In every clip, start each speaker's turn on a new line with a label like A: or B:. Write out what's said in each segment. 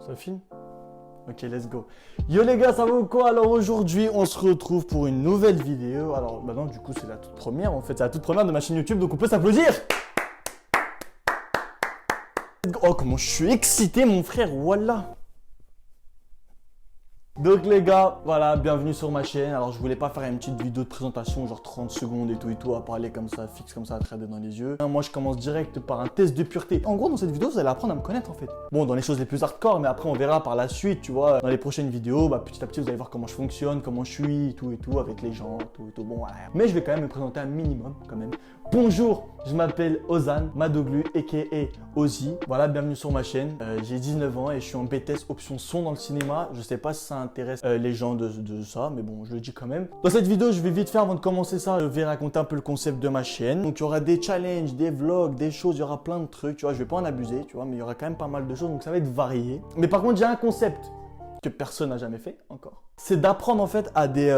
A: Ça filme? Ok, let's go. Yo les gars, ça va ou quoi? Alors aujourd'hui, on se retrouve pour une nouvelle vidéo. Alors maintenant, du coup, c'est la toute première. En fait, c'est la toute première de ma chaîne YouTube, donc on peut s'applaudir. Oh, comment je suis excité, mon frère, voilà. Donc les gars, voilà, bienvenue sur ma chaîne. Alors je voulais pas faire une petite vidéo de présentation, genre 30 secondes et tout, à parler comme ça, fixe comme ça, à te regarder dans les yeux. Moi je commence direct par un test de pureté. En gros, dans cette vidéo, vous allez apprendre à me connaître en fait. Bon, dans les choses les plus hardcore, mais après on verra par la suite, tu vois. Dans les prochaines vidéos, petit à petit, vous allez voir comment je fonctionne, comment je suis, tout, avec les gens, tout, bon, voilà. Mais je vais quand même me présenter un minimum, quand même. Bonjour, je m'appelle Ozan Madoglu, a.k.a. Ozzy. Voilà, bienvenue sur ma chaîne. J'ai 19 ans et je suis en BTS option son dans le cinéma. Je sais pas si ça intéresse les gens de ça, mais bon, je le dis quand même. Dans cette vidéo, je vais vite faire, avant de commencer ça, je vais raconter un peu le concept de ma chaîne. Donc, il y aura des challenges, des vlogs, des choses, il y aura plein de trucs, tu vois. Je vais pas en abuser, tu vois, mais il y aura quand même pas mal de choses, donc ça va être varié. Mais par contre, j'ai un concept que personne n'a jamais fait encore. C'est d'apprendre en fait à des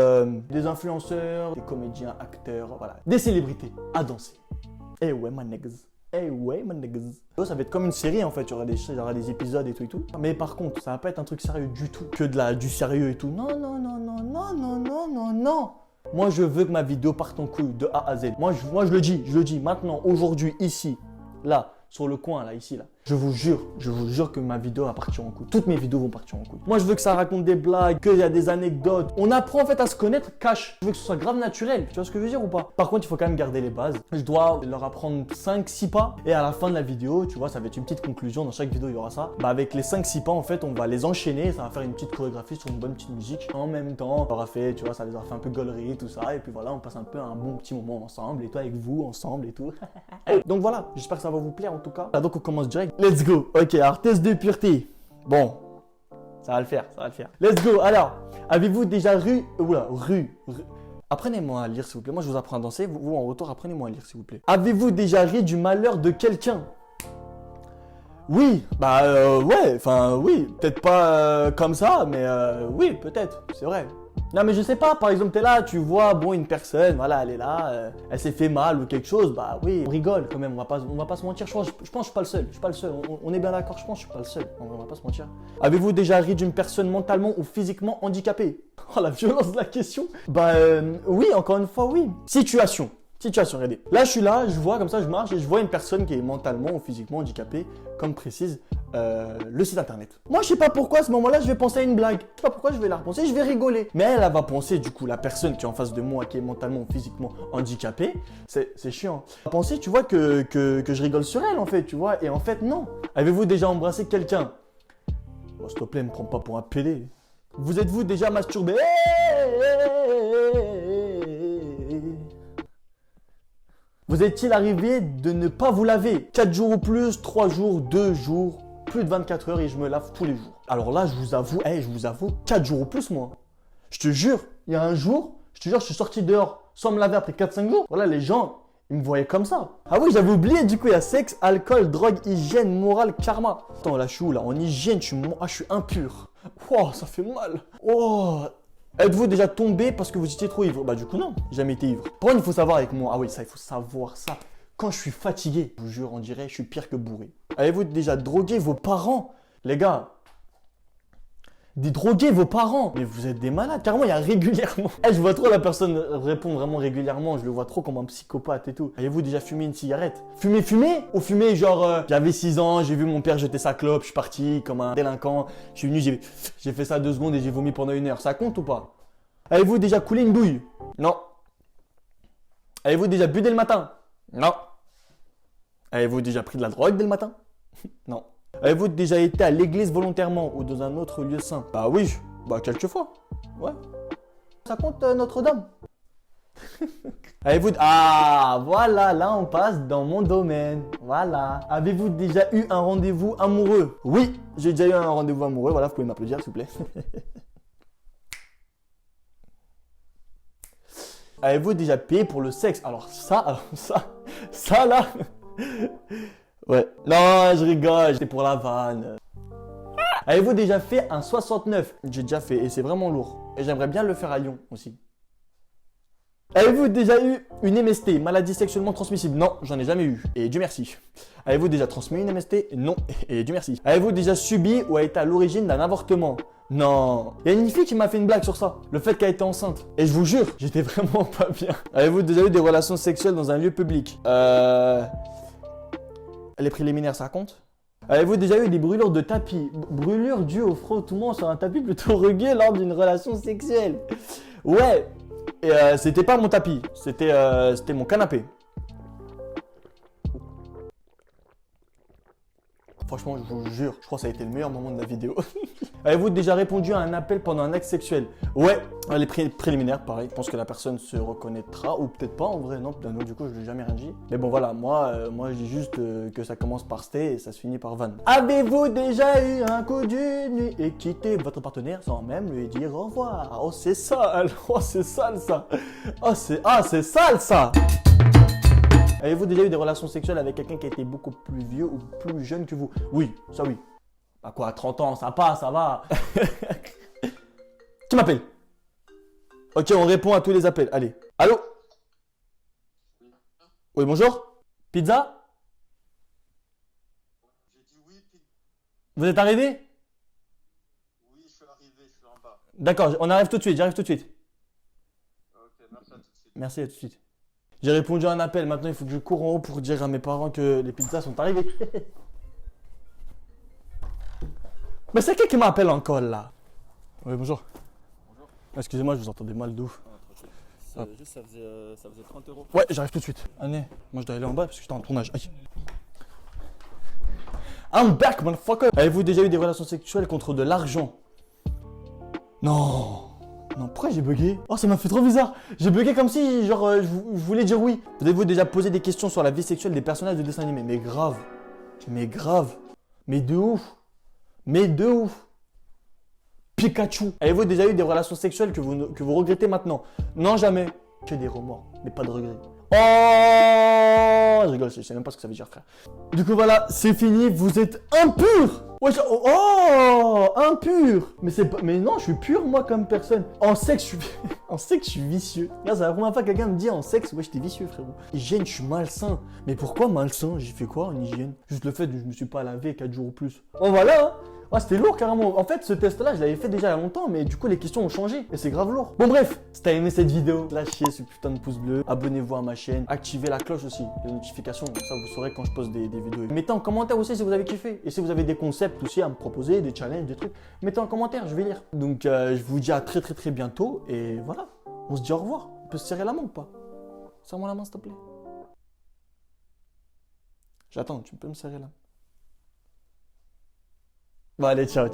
A: influenceurs, des comédiens, acteurs, voilà, des célébrités à danser. Eh ouais, my niggas. Eh ouais, my niggas. Ça va être comme une série en fait, il y aura des épisodes et tout. Mais par contre, ça va pas être un truc sérieux du tout, que du sérieux et tout. Non. Moi, je veux que ma vidéo parte en couille de A à Z. Moi, je le dis maintenant, aujourd'hui, ici, là, sur le coin, là, ici, là. Je vous jure que ma vidéo va partir en couille. Toutes mes vidéos vont partir en couille. Moi, je veux que ça raconte des blagues, qu'il y a des anecdotes. On apprend en fait à se connaître cash. Je veux que ce soit grave naturel. Tu vois ce que je veux dire ou pas? Par contre, il faut quand même garder les bases. Je dois leur apprendre 5-6 pas. Et à la fin de la vidéo, tu vois, ça va être une petite conclusion. Dans chaque vidéo, il y aura ça. Avec les 5-6 pas, en fait, on va les enchaîner. Ça va faire une petite chorégraphie sur une bonne petite musique. En même temps, on aura fait, tu vois, ça les aura fait un peu gaulerie, tout ça. Et puis voilà, on passe un peu un bon petit moment ensemble. Et toi, avec vous, ensemble et tout. Donc voilà, j'espère que ça va vous plaire en tout cas. Donc on commence direct. Let's go. Ok, alors test de pureté. Bon, ça va le faire. Let's go. Alors, avez-vous déjà Apprenez-moi à lire s'il vous plaît. Moi, je vous apprends à danser. Vous en retour, apprenez-moi à lire s'il vous plaît. Avez-vous déjà ri du malheur de quelqu'un? Oui, ouais, enfin oui, peut-être pas comme ça, mais oui, peut-être, c'est vrai. Non mais je sais pas, par exemple t'es là, tu vois, bon une personne, voilà, elle est là, elle s'est fait mal ou quelque chose, bah oui, on rigole quand même, on va pas se mentir, je pense que je suis pas le seul, on est bien d'accord, je pense que je suis pas le seul, on va pas se mentir. Avez-vous déjà ri d'une personne mentalement ou physiquement handicapée? Oh la violence de la question. Oui, encore une fois oui. Situation, regardez. Là, je suis là, je vois comme ça, je marche et je vois une personne qui est mentalement ou physiquement handicapée, comme précise le site internet. Moi, je sais pas pourquoi à ce moment-là, je vais penser à une blague. Je sais pas pourquoi je vais la repenser, je vais rigoler. Mais elle va penser, du coup, la personne qui est en face de moi, qui est mentalement ou physiquement handicapée, c'est chiant. Elle va penser, tu vois, que je rigole sur elle, en fait, tu vois. Et en fait, non. Avez-vous déjà embrassé quelqu'un? Oh, s'il te plaît, me prends pas pour un pédé. Vous êtes-vous déjà masturbé? Vous est-il arrivé de ne pas vous laver 4 jours ou plus, 3 jours, 2 jours, plus de 24 heures et je me lave tous les jours? Alors là, je vous avoue, 4 jours ou plus moi. Je te jure, il y a un jour, je suis sorti dehors sans me laver après 4-5 jours. Voilà, les gens, ils me voyaient comme ça. Ah oui, j'avais oublié, du coup, il y a sexe, alcool, drogue, hygiène, morale, karma. Attends, là, je suis où là? En hygiène, je suis impur. Oh, ça fait mal. Oh. Êtes-vous déjà tombé parce que vous étiez trop ivre? Du coup non, jamais été ivre. Par contre, il faut savoir avec moi, ah oui, ça, il faut savoir ça. Quand je suis fatigué, je vous jure, on dirait, je suis pire que bourré. Avez-vous déjà drogué vos parents? Les gars, droguer vos parents? Mais vous êtes des malades, carrément, il y a régulièrement. Je vois trop la personne répondre vraiment régulièrement, je le vois trop comme un psychopathe et tout. Avez-vous déjà fumé une cigarette? Fumer? Ou fumer genre, j'avais 6 ans, j'ai vu mon père jeter sa clope, je suis parti comme un délinquant, je suis venu, j'ai fait ça 2 secondes et j'ai vomi pendant 1 heure, ça compte ou pas? Avez-vous déjà coulé une douille? Non. Avez-vous déjà bu dès le matin? Non. Avez-vous déjà pris de la drogue dès le matin? Non. Avez-vous déjà été à l'église volontairement ou dans un autre lieu saint? Oui, quelques fois. Ouais. Ça compte Notre-Dame. Avez-vous... Ah, voilà, là on passe dans mon domaine. Voilà. Avez-vous déjà eu un rendez-vous amoureux? Oui, j'ai déjà eu un rendez-vous amoureux. Voilà, vous pouvez m'applaudir s'il vous plaît. Avez-vous déjà payé pour le sexe? Alors ça là... Ouais. Non, je rigole, j'étais pour la vanne. Avez-vous déjà fait un 69? J'ai déjà fait et c'est vraiment lourd. Et j'aimerais bien le faire à Lyon aussi. Avez-vous déjà eu une MST, maladie sexuellement transmissible? Non, j'en ai jamais eu. Et Dieu merci. Avez-vous déjà transmis une MST? Non. Et Dieu merci. Avez-vous déjà subi ou a été à l'origine d'un avortement? Non. Il y a une fille qui m'a fait une blague sur ça. Le fait qu'elle était enceinte. Et je vous jure, j'étais vraiment pas bien. Avez-vous déjà eu des relations sexuelles dans un lieu public? Les préliminaires, ça compte? Avez-vous déjà eu des brûlures de tapis? Brûlures dues au frottement sur un tapis plutôt rugueux lors d'une relation sexuelle? Ouais. Et c'était pas mon tapis, c'était mon canapé. Franchement, je vous jure, je crois que ça a été le meilleur moment de la vidéo. Avez-vous déjà répondu à un appel pendant un acte sexuel? Ouais, les préliminaires, pareil. Je pense que la personne se reconnaîtra, ou peut-être pas en vrai, non, du coup, je n'ai jamais rien dit. Mais bon, voilà, moi je dis juste que ça commence par sté et ça se finit par van. Avez-vous déjà eu un coup d'une nuit et quitté votre partenaire sans même lui dire au revoir? Oh, c'est sale, oh, c'est sale ça. Oh, c'est sale ça. Avez-vous déjà eu des relations sexuelles avec quelqu'un qui était beaucoup plus vieux ou plus jeune que vous? Oui, ça oui. Bah quoi, 30 ans, ça passe, ça va. Qui m'appelle? Ok, on répond à tous les appels. Allez. Allô? Oui, bonjour? Pizza?
B: J'ai dit oui, puis
A: Vous êtes arrivé?
B: oui, je suis arrivé, je suis en bas.
A: D'accord, on arrive tout de suite, j'arrive tout de suite.
B: Ok, merci à tout de suite.
A: Merci, à tout de suite. J'ai répondu à un appel, maintenant il faut que je cours en haut pour dire à mes parents que les pizzas sont arrivées. Mais c'est qui m'appelle encore là? Oui, bonjour.
B: Bonjour.
A: Excusez-moi, je vous entendais mal de ouf.
B: Ah, tranquille.
A: Hop.
B: Juste, ça faisait 30 euros.
A: Ouais, j'arrive tout de suite. Allez, moi je dois aller en bas parce que j'étais en tournage. Aïe. I'm back, motherfucker. Avez-vous déjà eu des relations sexuelles contre de l'argent? Non. Non, pourquoi j'ai bugué? Oh, ça m'a fait trop bizarre. J'ai bugué comme si, genre, je voulais dire oui. Avez-vous déjà posé des questions sur la vie sexuelle des personnages de dessins animés? Mais grave. Mais grave. Mais de ouf. Mais de ouf. Pikachu. Avez-vous déjà eu des relations sexuelles que vous regrettez maintenant? Non, jamais. Que des remords, mais pas de regrets. Oh, je rigole, je sais même pas ce que ça veut dire, frère. Du coup, voilà, c'est fini. Vous êtes impur. Ouais, oh, impur. Mais non, je suis pur, moi, comme personne. En sexe, en sexe, je suis vicieux. Là, c'est la première fois que quelqu'un me dit en sexe, ouais, j'étais vicieux, frérot. Hygiène, je suis malsain. Mais pourquoi malsain? J'ai fait quoi en hygiène? Juste le fait que je me suis pas lavé 4 jours ou plus. Oh, voilà, hein. Ah, c'était lourd carrément. En fait, ce test-là, je l'avais fait déjà il y a longtemps, mais du coup, les questions ont changé et c'est grave lourd. Bon, bref, si t'as aimé cette vidéo, lâchez ce putain de pouce bleu, abonnez-vous à ma chaîne, activez la cloche aussi, les notifications, comme ça vous saurez quand je poste des vidéos. Mettez en commentaire aussi si vous avez kiffé et si vous avez des concepts aussi à me proposer, des challenges, des trucs, mettez en commentaire, je vais lire. Donc, je vous dis à très bientôt et voilà, on se dit au revoir. On peut se serrer la main ou pas? Serre-moi la main, s'il te plaît. J'attends, tu peux me serrer la main? Bon, allez, ciao.